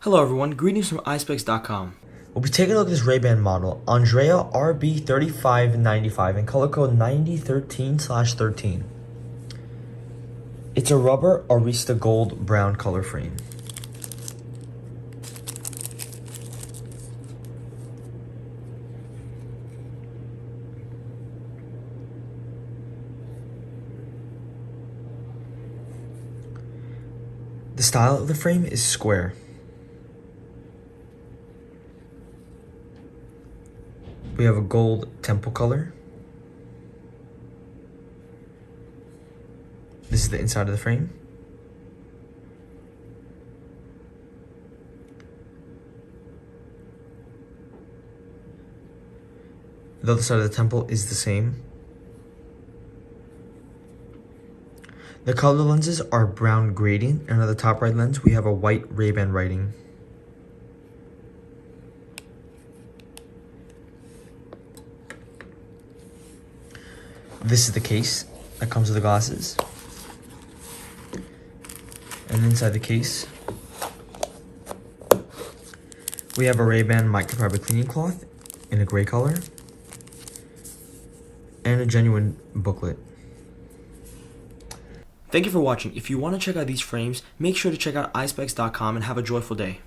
Hello everyone, greetings from Eyespecs.com. We'll be taking a look at this Ray-Ban model, Andrea RB3595 in color code 9013/13. It's a rubber Arista gold brown color frame. The style of the frame is square. We have a gold temple color. This is the inside of the frame. The other side of the temple is the same. The color lenses are brown gradient, and on the top right lens we have a white Ray-Ban writing. This is the case that comes with the glasses. And inside the case, we have a Ray-Ban microfiber cleaning cloth in a gray color and a genuine booklet. Thank you for watching. If you want to check out these frames, make sure to check out Eyespecs.com and have a joyful day.